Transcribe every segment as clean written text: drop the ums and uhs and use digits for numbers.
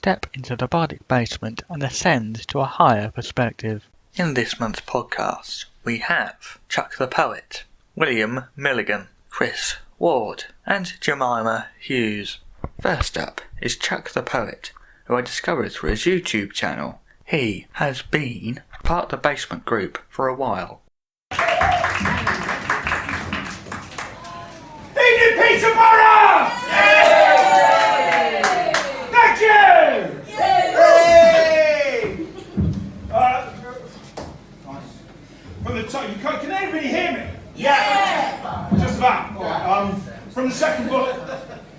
step into the Bardic Basement and ascend to a higher perspective. In this month's podcast, we have Chuck the Poet, William Milligan, Chris Ward, and Jemima Hughes. First up is Chuck the Poet, who I discovered through his YouTube channel. He has been part of the Basement group for a while. Evening Peterborough! Yay! Thank you! Yay! From the top, can anybody hear me? Yeah! Just about. From the second book,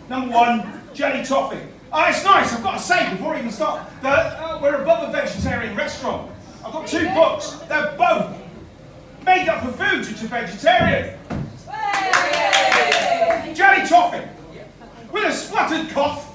number 1, Jelly Toffee. It's nice, I've got to say before I even start, that we're above a vegetarian restaurant. I've got 2 books, they're both made up of foods which are vegetarian. Jelly Toffee, with a spluttered cough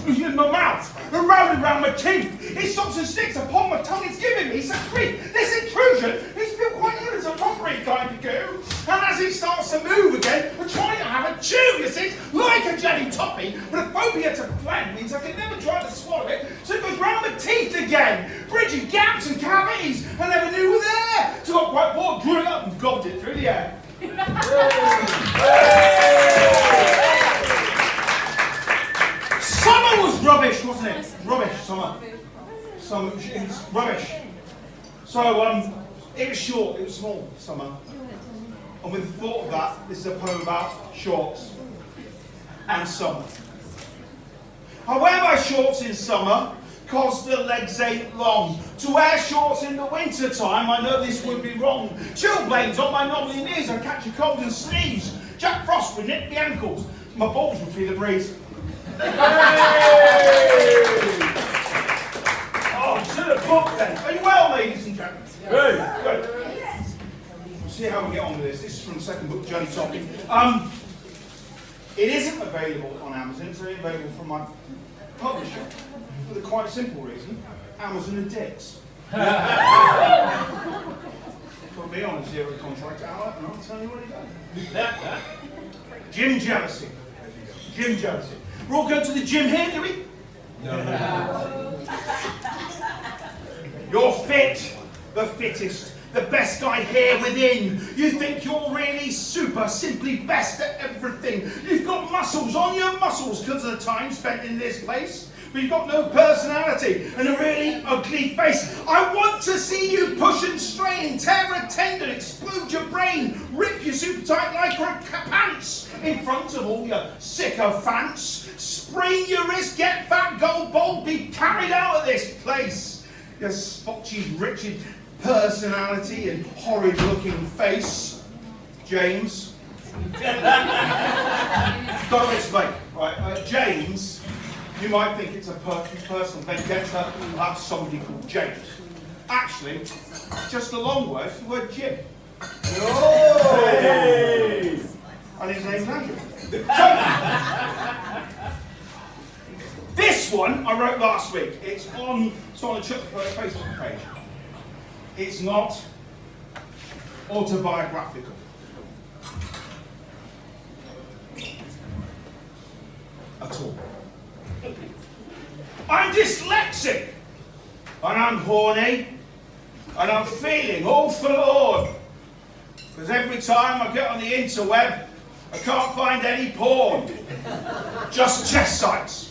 in my mouth and round my teeth. It stops and sticks upon my tongue. It's giving me some grief. This intrusion makes me feel quite ill as a pottery kind of goo. And as it starts to move again, I'm trying to have a chew. You see, it's like a jelly toffee, but a phobia to phlegm means I can never try to swallow it, so it goes round my teeth again, bridging gaps and cavities I never knew were there. So I got quite bored, drew it up and gobbed it through the air. Summer was rubbish, wasn't it? Rubbish, summer. Summer, it was rubbish. So, it was short, it was small, summer. And with the thought of that, this is a poem about shorts and summer. I wear my shorts in summer, cause the legs ain't long. To wear shorts in the winter time, I know this would be wrong. Chilblains on my knobbly knees, I catch a cold and sneeze. Jack Frost would nip the ankles, my balls would feel the breeze. Oh, to the book then. Are you well, ladies and gentlemen? Good. Good. We'll see how we get on with this. This is from the second book, Jelly Toffee. It isn't available on Amazon. It's only available from my publisher. For the quite simple reason, Amazon are dicks. Put me on a 0 contract hour, and I'll tell you what he does. Gym jealousy. Gym jealousy. We're all going to the gym here, do we? No. You're fit, the fittest, the best guy here within. You think you're really super, simply best at everything. You've got muscles on your muscles because of the time spent in this place. But you've got no personality and a really ugly face. I want to see you push and strain, tear a tendon, explode your brain, rip your super tight lycra pants in front of all your sycophants, sprain your wrist, get fat, go bald, be carried out of this place. Your spotchy, wretched personality and horrid looking face. James. Got to explain. Right, James. You might think it's a personal vendetta about somebody called James. Actually, just a long word for the word Jim. Hey! And his name's Andrew. This one I wrote last week. It's on the Chuck the Poet Facebook page. It's not autobiographical. At all. I'm dyslexic, and I'm horny, and I'm feeling all forlorn, because every time I get on the interweb, I can't find any porn, just chest sites.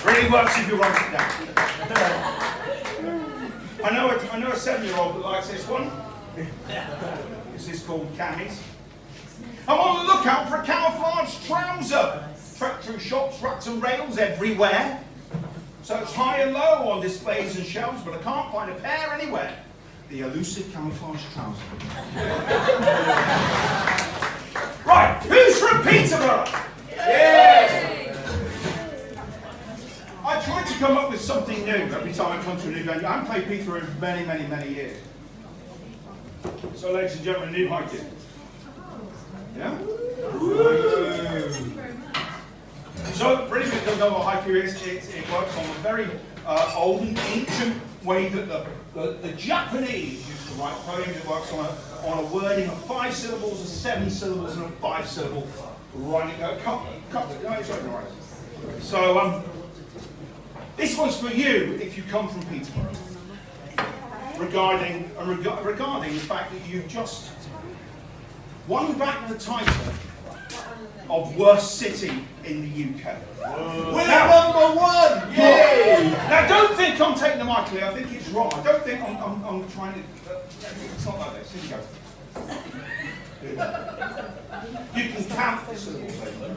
Really works if you write it down. I know a 7-year-old that likes this one. This is called Camis. I'm on the lookout for a camouflage trouser. Trek through shops, racks and rails everywhere. Search high and low on displays and shelves, but I can't find a pair anywhere. The elusive camouflage trouser. Right, who's from Peterborough? Yay! I try to come up with something new every time I come to a new venue. I haven't played Peterborough for many, many, many years. So, ladies and gentlemen, new hiking. Yeah? So, pretty much don't know what haiku is. It works on a very old and ancient way that the Japanese used to write poems. It works on a wording of 5 syllables, of 7 syllables, and a 5-syllable Right, a couple. No, it's right. So, this one's for you if you come from Peterborough. Regarding the fact that you've just won back the title of worst city in the UK. We're number one! Yay! Now don't think I'm taking the mic clear, I think it's wrong. I don't think I'm trying to... it's not like this. Here you go. You can count the syllables.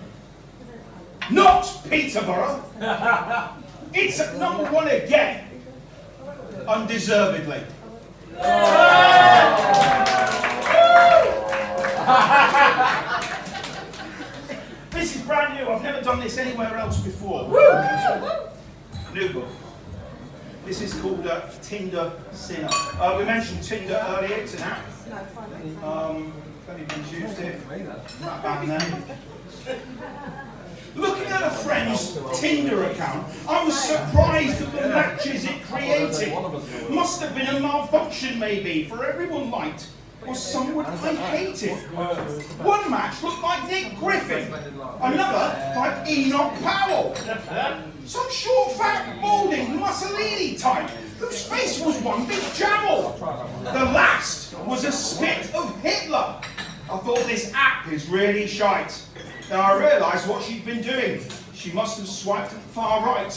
Not Peterborough! It's at number one again. Undeservedly. This is brand new. I've never done this anywhere else before. New book. This is called Tinder Sinner. We mentioned Tinder earlier. It's an app. If anybody's used it, not bad name. Looking at a friend's Tinder account, I was surprised at the matches it created. Must have been a malfunction maybe, for everyone liked, or some would I hated. One match looked like Nick Griffin, another like Enoch Powell. Some short, fat, balding Mussolini type, whose face was one big jammal. The last was a spit of Hitler. I thought this app is really shite. Now I realised what she'd been doing. She must have swiped at the far right.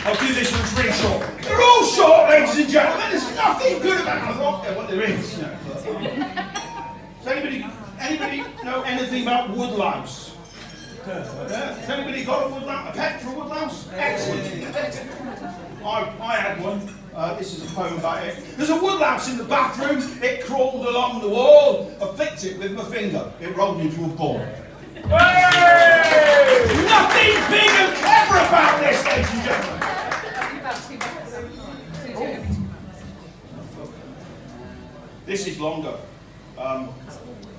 I'll do this one, it's really short. They're all short, ladies and gentlemen. There's nothing good about them. What there is. No. Does anybody know anything about woodlouse? Has anybody got a woodlouse? A pet for a woodlouse? Excellent. I had one. This is a poem about it. There's a woodlouse in the bathroom. It crawled along the wall. I flicked it with my finger. It rolled into a ball. Hey! Nothing big and clever about this, ladies and gentlemen. This is longer.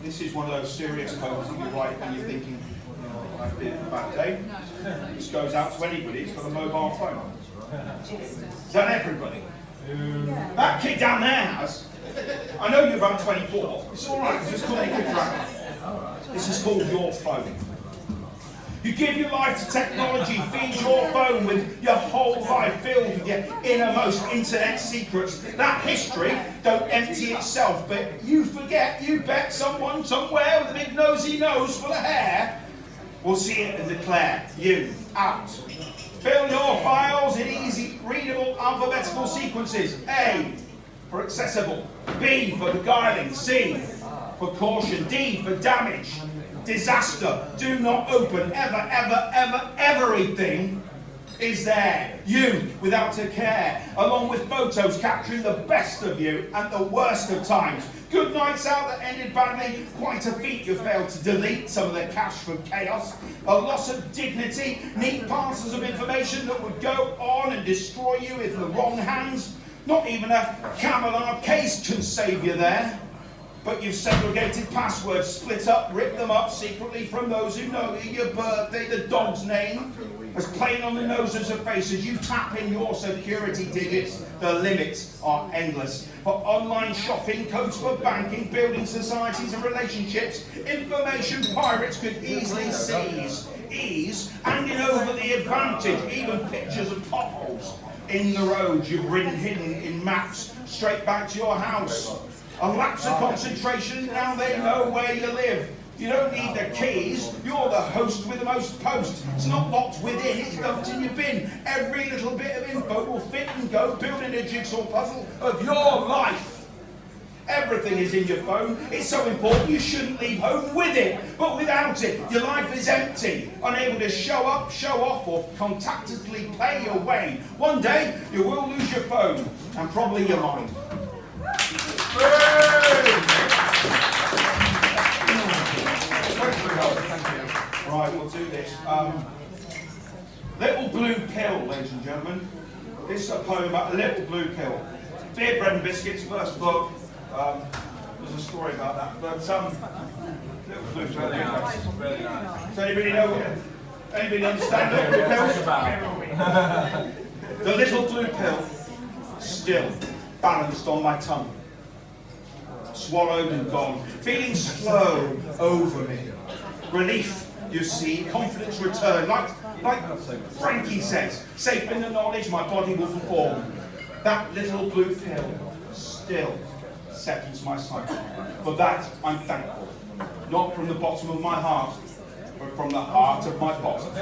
This is one of those serious poems that you write when you're thinking, I've been a bad day. This goes out to anybody who's got a mobile phone. Is that everybody? That kid down there has. I know you're about 24. It's all right. Just call me Kid Dragon. This is called your phone. You give your life to technology, feed your phone with your whole life filled with your innermost internet secrets. That history don't empty itself, but you forget, you bet someone somewhere with a big nosy nose full of hair will see it and declare you out. Fill your files in easy, readable, alphabetical sequences. A for accessible, B for beguiling, C for caution, D for damage, disaster, do not open, everything is there. You without a care, along with photos capturing the best of you and the worst of times. Good nights out that ended badly, quite a feat you failed to delete some of the cache from chaos. A loss of dignity, neat parcels of information that would go on and destroy you in the wrong hands. Not even a Camelot case can save you there. But you've segregated passwords, split up, ripped them up secretly from those who know your birthday, the dog's name, as plain on the noses of faces. You tap in your security digits, the limits are endless. For online shopping, codes for banking, building societies and relationships, information pirates could easily seize. Ease, handing over the advantage, even pictures of potholes in the road you've ridden hidden in maps, straight back to your house. A lapse of concentration, now they know where you live. You don't need the keys, you're the host with the most post. It's not locked within, it's dumped in your bin. Every little bit of info will fit and go, building a jigsaw puzzle of your life. Everything is in your phone. It's so important you shouldn't leave home with it. But without it, your life is empty, unable to show up, show off, or contactlessly play your way. One day, you will lose your phone, and probably your mind. Right, we'll do this. Little Blue Pill, ladies and gentlemen. This is a poem about a little blue pill. Beer, Bread and Biscuits, first book. There's a story about that. But little blue pill. Really nice. Really nice. Does anybody know? Anybody understand Little Blue Pill? The little blue pill, still balanced on my tongue. swallowed and gone, feelings flow over me. Relief, you see, confidence return, like Frankie says, safe in the knowledge my body will perform. That little blue pill still settles my sight. For that I'm thankful, not from the bottom of my heart, but from the heart of my bottom.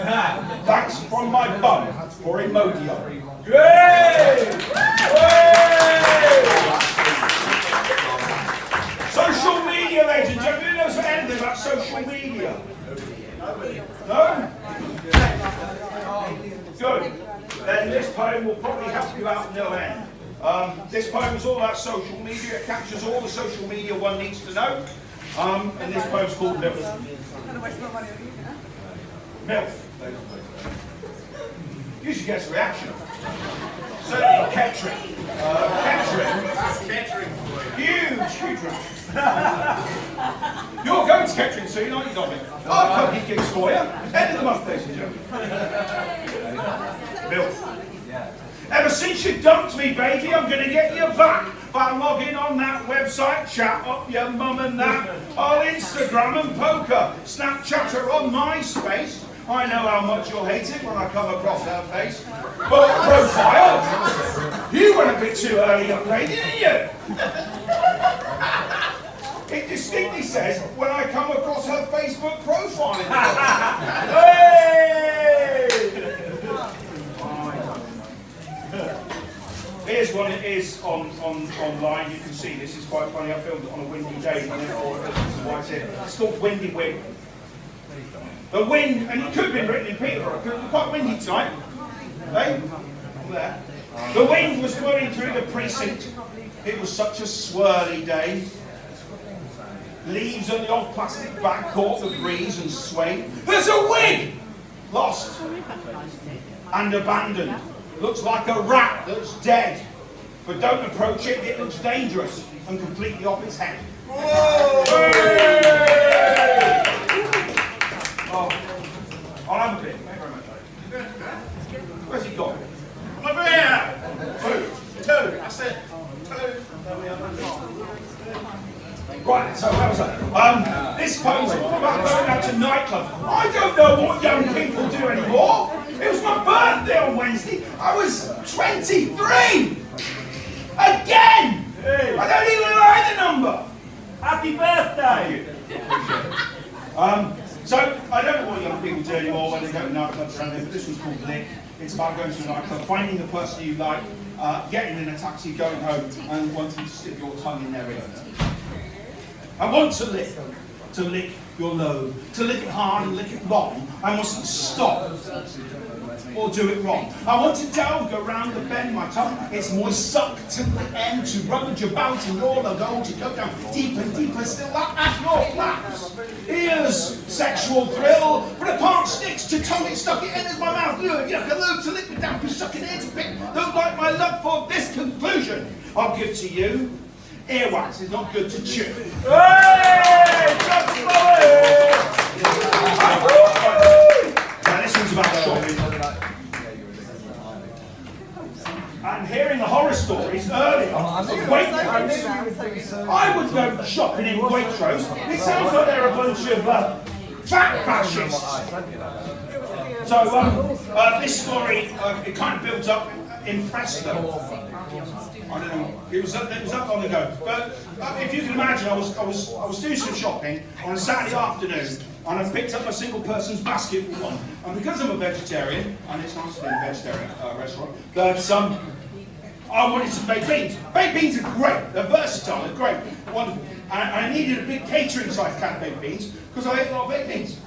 Thanks from my bum for Imodium. Yay! Social media, ladies and gentlemen. Who knows anything about social media? No? Good. Then this poem will probably help you out no end. This poem is all about social media. It captures all the social media one needs to know. And this poem's called MILF. MILF. You should get a reaction. Certainly Kettering. Kettering. Huge You're going to Kettering soon, aren't you, Dominic? I'll cookie gigs for you. End of the month, ladies and gentlemen. MILF. Ever since you dumped me, baby, I'm going to get you back by logging on that website, chat up your mum and that, on Instagram and poker, Snapchatter on MySpace. I know how much you'll hate it when I come across her face. But profile, you went a bit too early up, lady, didn't you? It distinctly says when I come across her Facebook profile. Hey! Here's what it is online. You can see this is quite funny. I filmed it on a windy day. It's called Windy Wind. The wind, and it could have been written in Peterborough. It was quite windy tonight. Hey, there. The wind was blowing through the precinct. It was such a swirly day. Leaves on the old plastic bag caught the breeze and swayed. There's a wig! Lost and abandoned. Looks like a rat that's dead. But don't approach it, it looks dangerous and completely off its head. Whoa! Hey! Oh, I'll have a bit. Thank you very much. Where's he gone? I'm over here! Two. I said two. Right, so how was that? This poem's all about going out to nightclubs. I don't know what young people do anymore. It was my birthday on Wednesday. I was 23! Again! Hey. I don't even like the number. Happy birthday! So, I don't know what young people do anymore when they go to nightclubs around here, but this one's called Lick. It's about going to a nightclub, finding the person you like, getting in a taxi, going home, and wanting to stick your tongue in their ear. I want to lick your load, to lick it hard and lick it long. I mustn't stop or do it wrong. I want to delve, go round the bend, my tongue, it's moist sucked to the end, to rummage about in your logo, to go down deeper and deeper, still at your flaps. Ears, sexual thrill, but a part sticks to tongue, it stuck, it enters my mouth, yuck, a load to lick me down, to suck it in to pick. Don't like my luck for this conclusion. I'll give to you. Earwax is not good to chew. Hey! Now this one's about shopping. And hearing the horror stories earlier of Waitrose. I would go shopping in Waitrose. It sounds like they're a bunch of fat fascists. So this story, it kind of builds up in Preston. I don't know. It was up long ago. But if you can imagine, I was doing some shopping on a Saturday afternoon, and I picked up a single person's basket for one. And because I'm a vegetarian, and it's nice to be in a vegetarian restaurant, that I wanted some baked beans. Baked beans are great. They're versatile. They're great. Wonderful. And I needed a big catering size can of baked beans because I ate a lot of baked beans.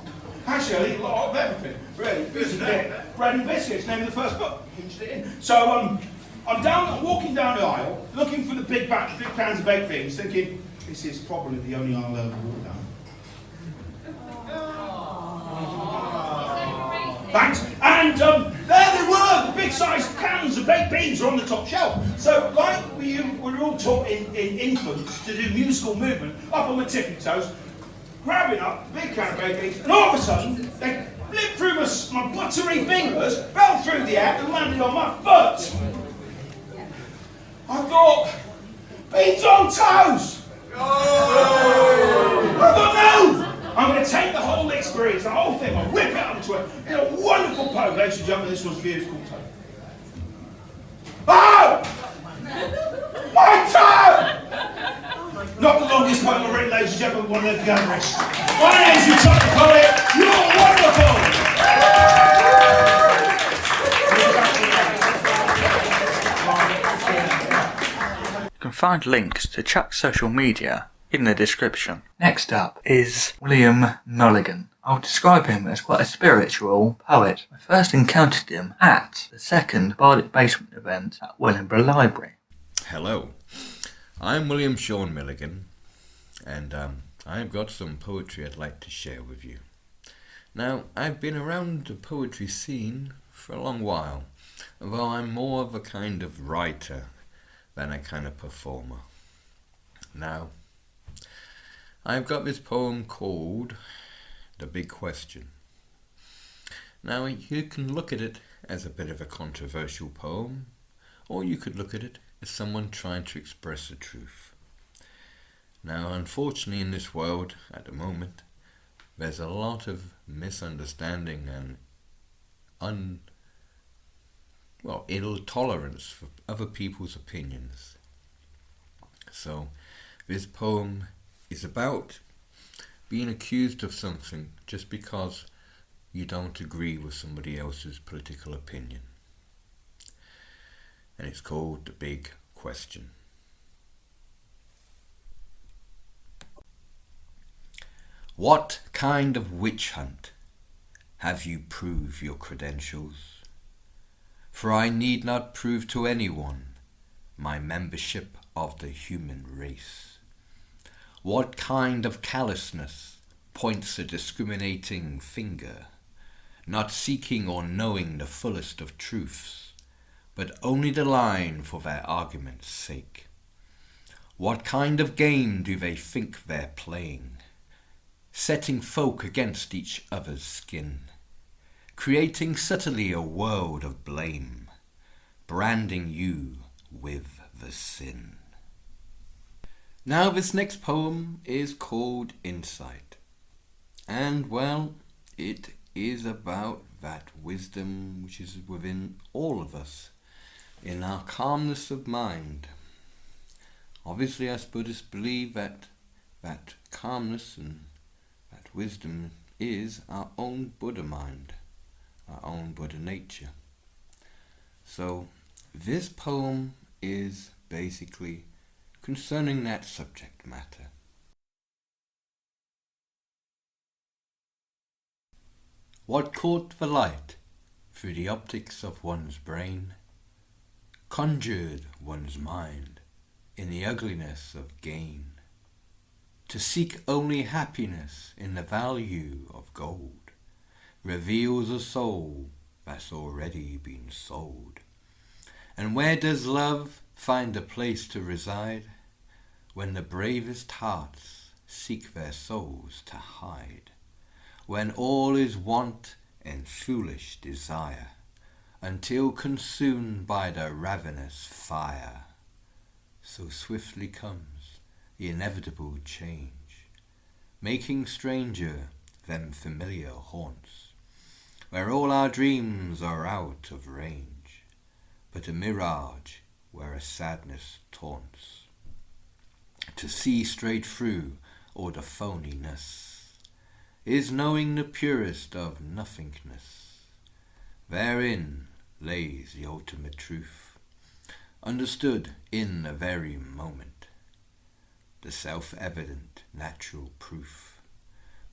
Actually, I eat a lot of everything. Really. Here's a bit. Bread and biscuits. Name of the first book. Hinged it in. So I'm walking down the aisle, looking for the big cans of baked beans, thinking, this is probably the only aisle I'll ever walk down. Thanks. And there they were, the big-sized cans of baked beans are on the top shelf. So, like we were all taught in infants to do musical movement, up on my tippy toes, grabbing up a big can of baked beans, and all of a sudden, they flipped through my buttery fingers, fell through the air, and landed on my foot. I thought, beans on toes! thing. I'll whip it up to it in a wonderful poem. Ladies and gentlemen, this one's for you. It's called Toe. Oh! My toe! Not the longest poem I've written, ladies and gentlemen, one of the gatherers. My name's Untitled Poet. You're wonderful! You can find links to Chuck's social media in the description. Next up is William Mulligan. I'll describe him as quite a spiritual poet. I first encountered him at the second Bardic Basement event at Wellingborough Library. Hello, I'm William Sean Milligan, and I've got some poetry I'd like to share with you. Now, I've been around the poetry scene for a long while, although I'm more of a kind of writer than a kind of performer. Now, I've got this poem called The Big Question. Now, you can look at it as a bit of a controversial poem, or you could look at it as someone trying to express the truth. Now, unfortunately, in this world at the moment, there's a lot of misunderstanding and intolerance for other people's opinions. So, this poem is about being accused of something just because you don't agree with somebody else's political opinion. And it's called The Big Question. What kind of witch hunt have you proved your credentials? For I need not prove to anyone my membership of the human race. What kind of callousness points a discriminating finger, not seeking or knowing the fullest of truths, but only the line for their argument's sake? What kind of game do they think they're playing, setting folk against each other's skin, creating subtly a world of blame, branding you with the sin? Now this next poem is called Insight, and well, it is about that wisdom which is within all of us, in our calmness of mind. Obviously, us Buddhists believe that calmness and that wisdom is our own Buddha mind, our own Buddha nature. So this poem is basically concerning that subject matter. What caught the light through the optics of one's brain, conjured one's mind in the ugliness of gain, to seek only happiness in the value of gold, reveals a soul that's already been sold. And where does love find a place to reside, when the bravest hearts seek their souls to hide, when all is want and foolish desire, until consumed by the ravenous fire, so swiftly comes the inevitable change, making stranger them familiar haunts, where all our dreams are out of range, but a mirage where a sadness taunts. To see straight through all the phoniness is knowing the purest of nothingness. Therein lays the ultimate truth, understood in the very moment, the self-evident natural proof,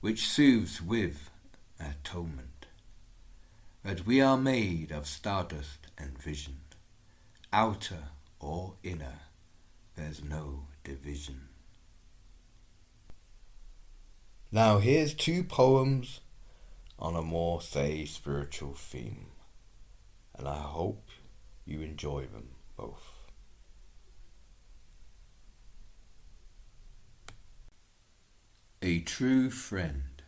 which soothes with atonement, that we are made of stardust and vision. Outer or inner, there's no division. Now here's two poems on a more, say, spiritual theme, and I hope you enjoy them both. A True Friend.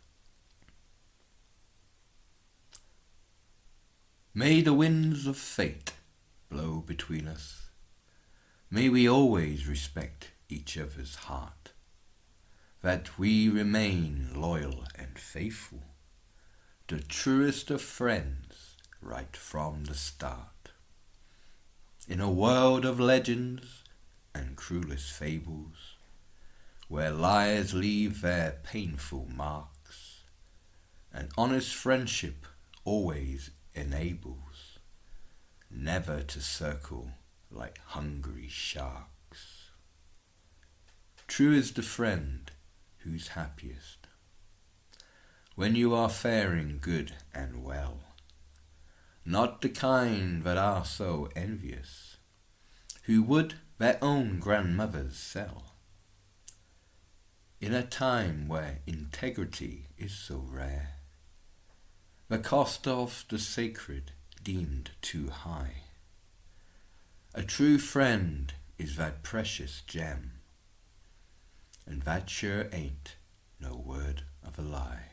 May the winds of fate blow between us. May we always respect each other's heart, that we remain loyal and faithful, the truest of friends right from the start. In a world of legends and cruelest fables, where liars leave their painful marks, an honest friendship always enables never to circle like hungry sharks. True is the friend who's happiest when you are faring good and well, not the kind that are so envious, who would their own grandmothers sell. In a time where integrity is so rare, the cost of the sacred deemed too high, a true friend is that precious gem, and that sure ain't no word of a lie.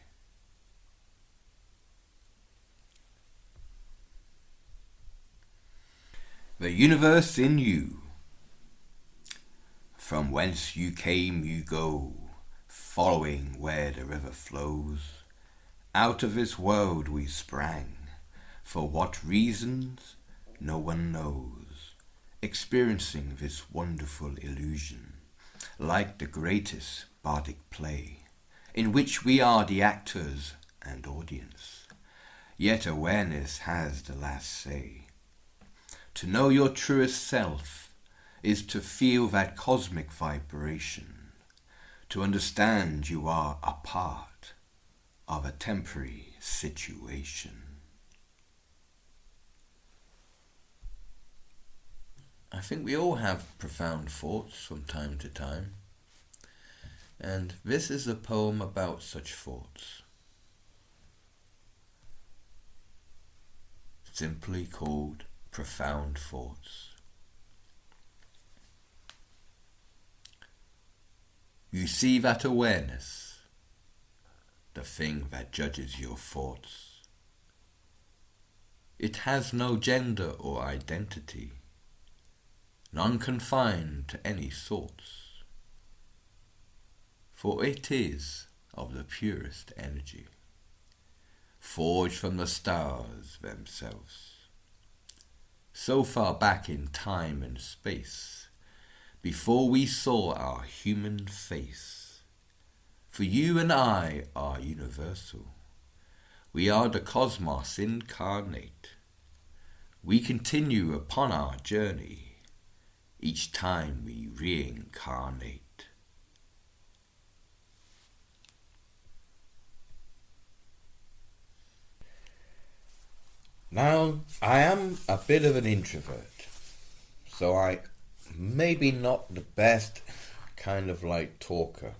The universe in you. From whence you came you go, following where the river flows. Out of this world we sprang, for what reasons no one knows, experiencing this wonderful illusion, like the greatest bardic play, in which we are the actors and audience, yet awareness has the last say. To know your truest self is to feel that cosmic vibration, to understand you are a part of a temporary situation. I think we all have profound thoughts from time to time, and this is a poem about such thoughts, simply called Profound Thoughts. You see that awareness, the thing that judges your thoughts. It has no gender or identity, none confined to any sorts, for it is of the purest energy, forged from the stars themselves, so far back in time and space, before we saw our human face. For you and I are universal. We are the cosmos incarnate. We continue upon our journey each time we reincarnate. Now, I am a bit of an introvert, so I maybe not the best kind of like talker.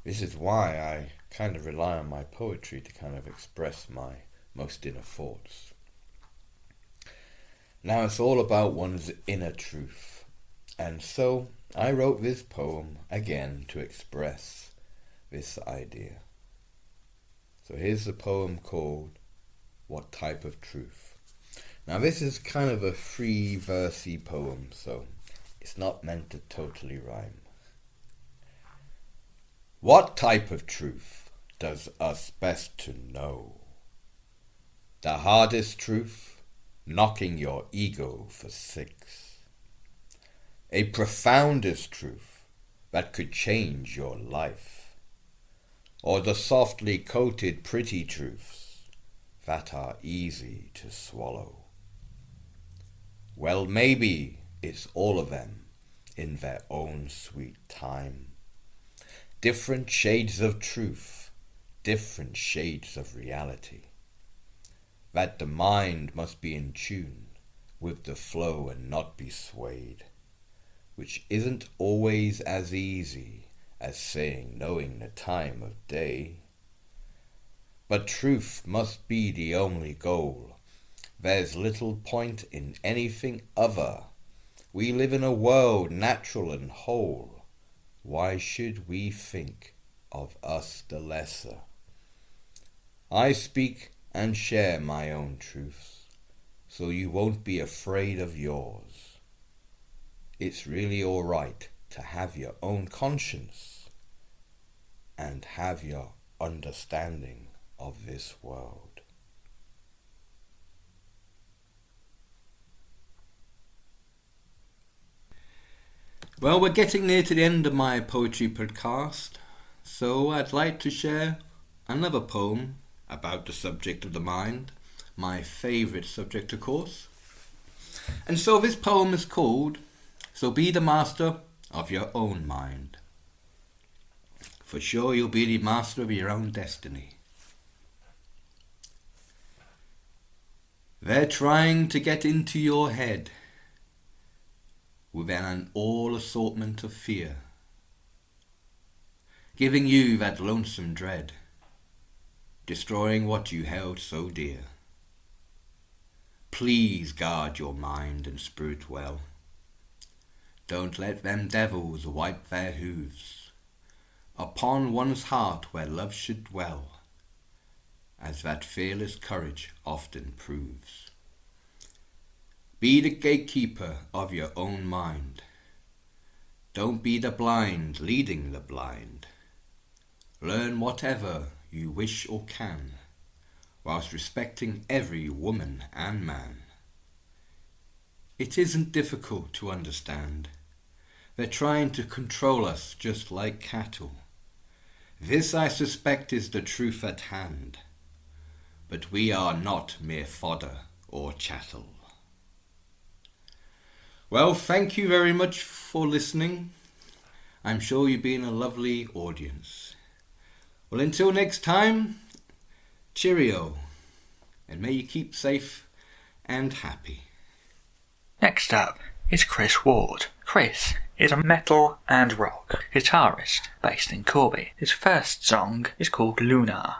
This is why I kind of rely on my poetry to kind of express my most inner thoughts. Now, it's all about one's inner truth, and so I wrote this poem again to express this idea. So here's the poem called What Type of Truth. Now this is kind of a free versy poem, so it's not meant to totally rhyme. What type of truth does us best to know? The hardest truth, knocking your ego for six. A profoundest truth that could change your life. Or the softly coated pretty truths that are easy to swallow. Well, maybe it's all of them in their own sweet time. Different shades of truth, different shades of reality. That the mind must be in tune with the flow and not be swayed, which isn't always as easy as saying knowing the time of day. But truth must be the only goal. There's little point in anything other. We live in a world natural and whole. Why should we think of us the lesser? I speak and share my own truths, so you won't be afraid of yours. It's really all right to have your own conscience and have your understanding of this world. Well, we're getting near to the end of my poetry podcast, so I'd like to share another poem about the subject of the mind, my favourite subject, of course. And so this poem is called, So Be the Master of Your Own Mind. For sure you'll be the master of your own destiny. They're trying to get into your head with an all assortment of fear, giving you that lonesome dread, destroying what you held so dear. Please guard your mind and spirit well. Don't let them devils wipe their hooves upon one's heart where love should dwell, as that fearless courage often proves. Be the gatekeeper of your own mind. Don't be the blind leading the blind. Learn whatever you wish or can, whilst respecting every woman and man. It isn't difficult to understand. They're trying to control us just like cattle. This, I suspect, is the truth at hand. But we are not mere fodder or chattel. Well, thank you very much for listening. I'm sure you've been a lovely audience. Well, until next time, cheerio, and may you keep safe and happy. Next up is Chris Ward. Chris is a metal and rock guitarist based in Corby. His first song is called Lunar.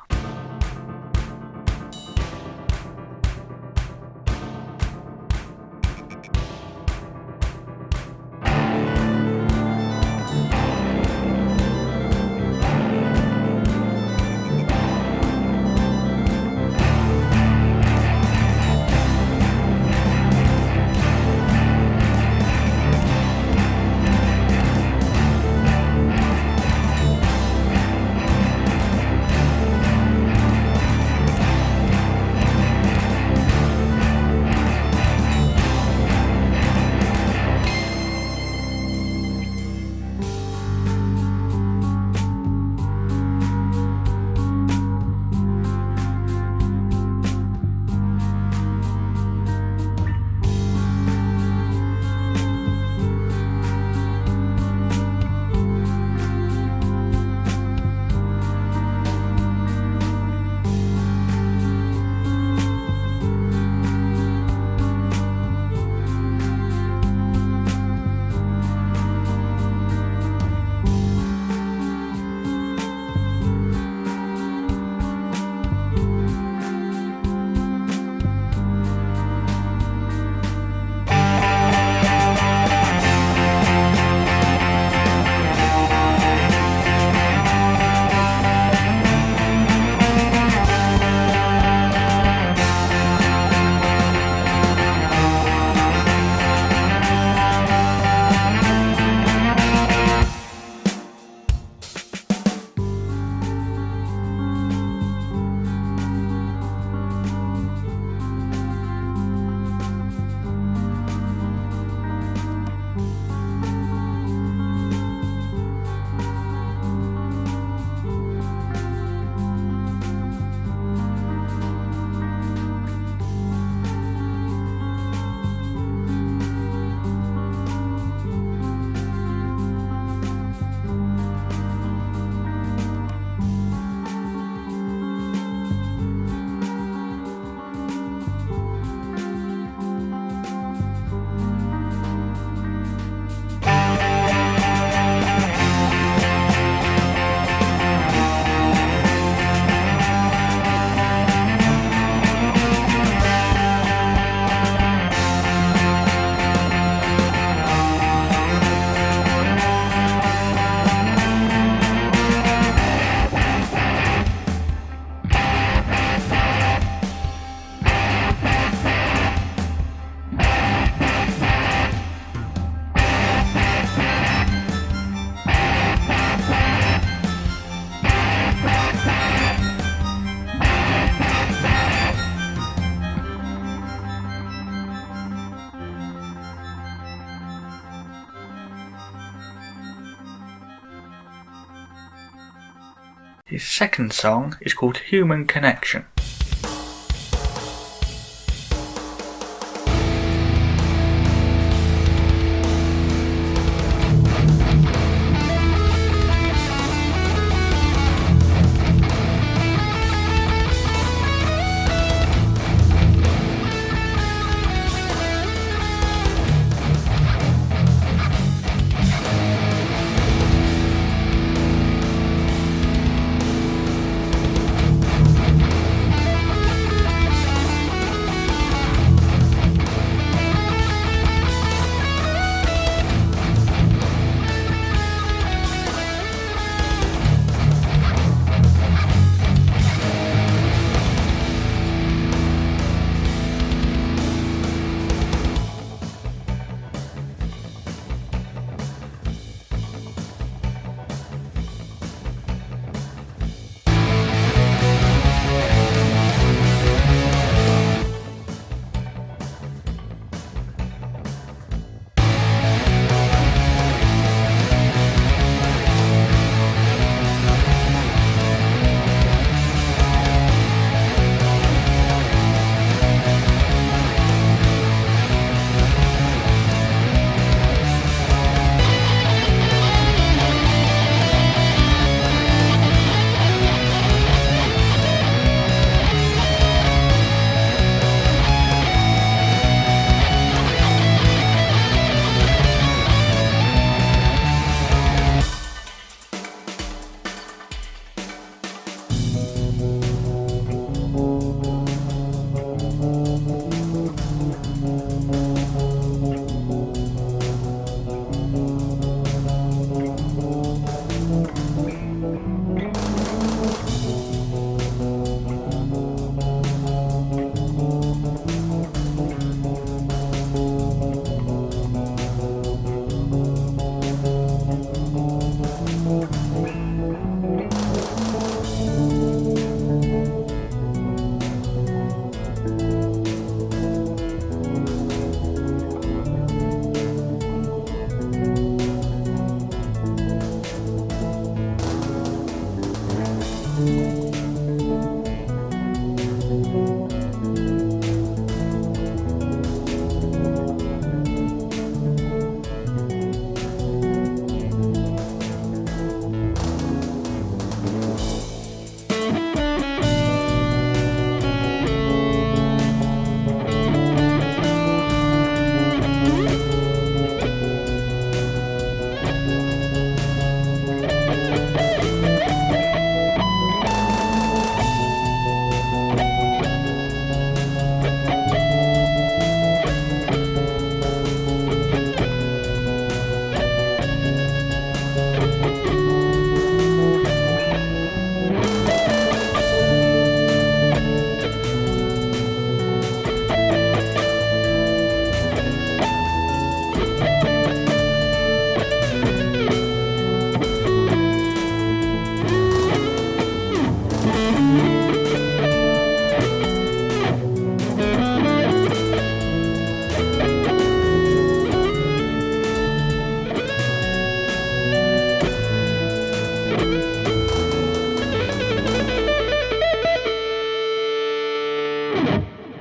His second song is called Human Connection.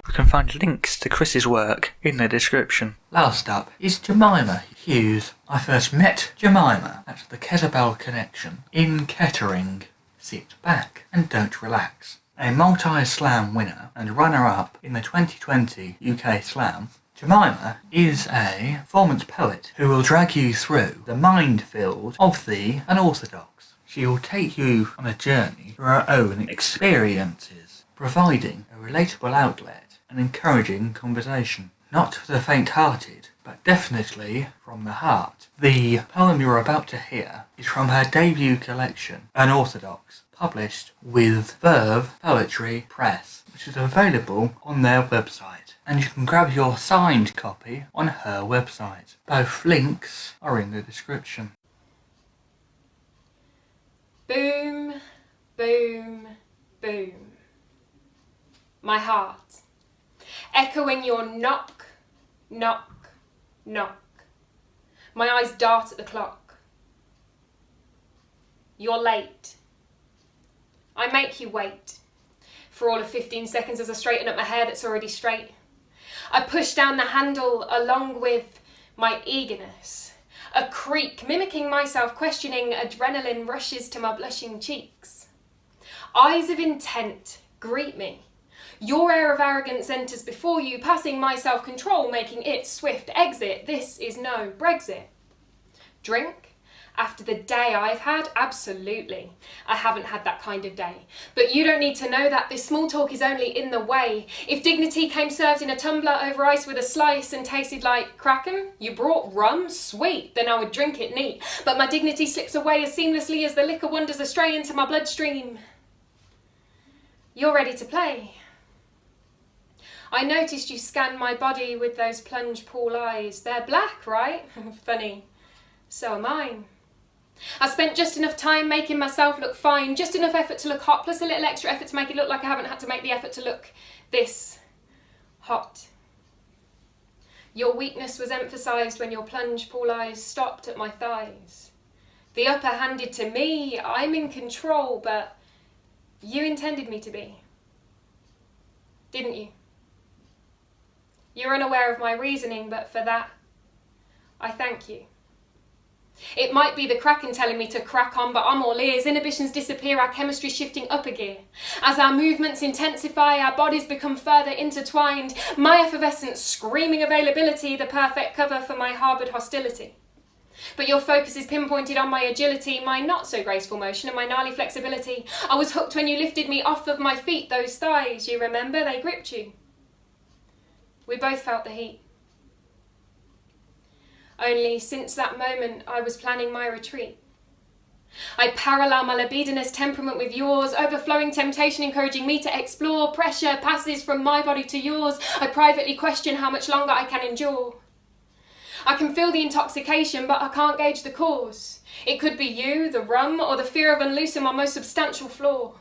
You can find links to Chris's work in the description. Last up is Jemima Hughes. I first met Jemima at the Kettlebell Connection in Kettering. Sit back and don't relax. A multi-slam winner and runner-up in the 2020 UK Slam, Jemima is a performance poet who will drag you through the minefield of the unorthodox. She will take you on a journey through her own experiences, providing a relatable outlet and encouraging conversation. Not for the faint-hearted, but definitely from the heart. The poem you're about to hear is from her debut collection, Unorthodox, published with Verve Poetry Press, which is available on their website. And you can grab your signed copy on her website. Both links are in the description. Boom, boom, boom. My heart, echoing your knock, knock, knock. My eyes dart at the clock. You're late. I make you wait for all of 15 seconds as I straighten up my hair that's already straight. I push down the handle along with my eagerness. A creak, mimicking myself, questioning, adrenaline rushes to my blushing cheeks. Eyes of intent greet me. Your air of arrogance enters before you, passing my self-control, making its swift exit. This is no Brexit. Drink? After the day I've had? Absolutely. I haven't had that kind of day. But you don't need to know that. This small talk is only in the way. If dignity came served in a tumbler over ice with a slice and tasted like Kraken, you brought rum? Sweet. Then I would drink it neat. But my dignity slips away as seamlessly as the liquor wanders astray into my bloodstream. You're ready to play. I noticed you scanned my body with those plunge pool eyes. They're black, right? Funny. So are mine. I spent just enough time making myself look fine, just enough effort to look hot, plus a little extra effort to make it look like I haven't had to make the effort to look this hot. Your weakness was emphasised when your plunge pool eyes stopped at my thighs. The upper handed to me. I'm in control, but you intended me to be. Didn't you? You're unaware of my reasoning, but for that, I thank you. It might be the Kraken telling me to crack on, but I'm all ears. Inhibitions disappear, our chemistry shifting up a gear. As our movements intensify, our bodies become further intertwined. My effervescence screaming availability, the perfect cover for my harboured hostility. But your focus is pinpointed on my agility, my not so graceful motion and my gnarly flexibility. I was hooked when you lifted me off of my feet, those thighs, you remember? They gripped you. We both felt the heat. Only since that moment I was planning my retreat. I parallel my libidinous temperament with yours, overflowing temptation encouraging me to explore. Pressure passes from my body to yours. I privately question how much longer I can endure. I can feel the intoxication, but I can't gauge the cause. It could be you, the rum, or the fear of unloosing my most substantial flaw.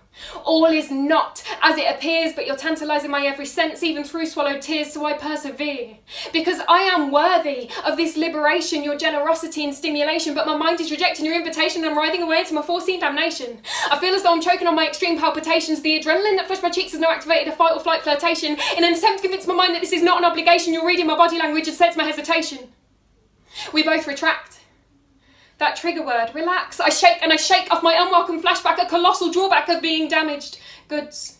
All is not as it appears, but you're tantalising my every sense, even through swallowed tears, so I persevere. Because I am worthy of this liberation, your generosity and stimulation, but my mind is rejecting your invitation and I'm writhing away into my foreseen damnation. I feel as though I'm choking on my extreme palpitations. The adrenaline that flushed my cheeks has now activated a fight or flight flirtation. In an attempt to convince my mind that this is not an obligation, you're reading my body language and sense my hesitation. We both retract. That trigger word, relax. I shake and I shake off my unwelcome flashback, a colossal drawback of being damaged goods.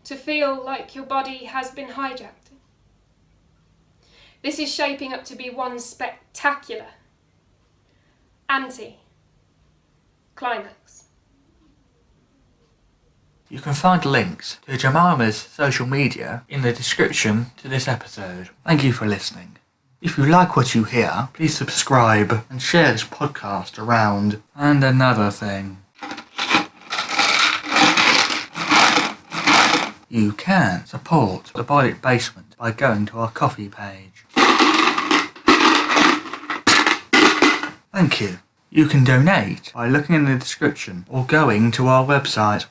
To feel like your body has been hijacked. This is shaping up to be one spectacular anti-climax. You can find links to Jemima's social media in the description to this episode. Thank you for listening. If you like what you hear, please subscribe and share this podcast around. And another thing, you can support the Bardic Basement by going to our Ko-fi page. Thank you. You can donate by looking in the description or going to our website.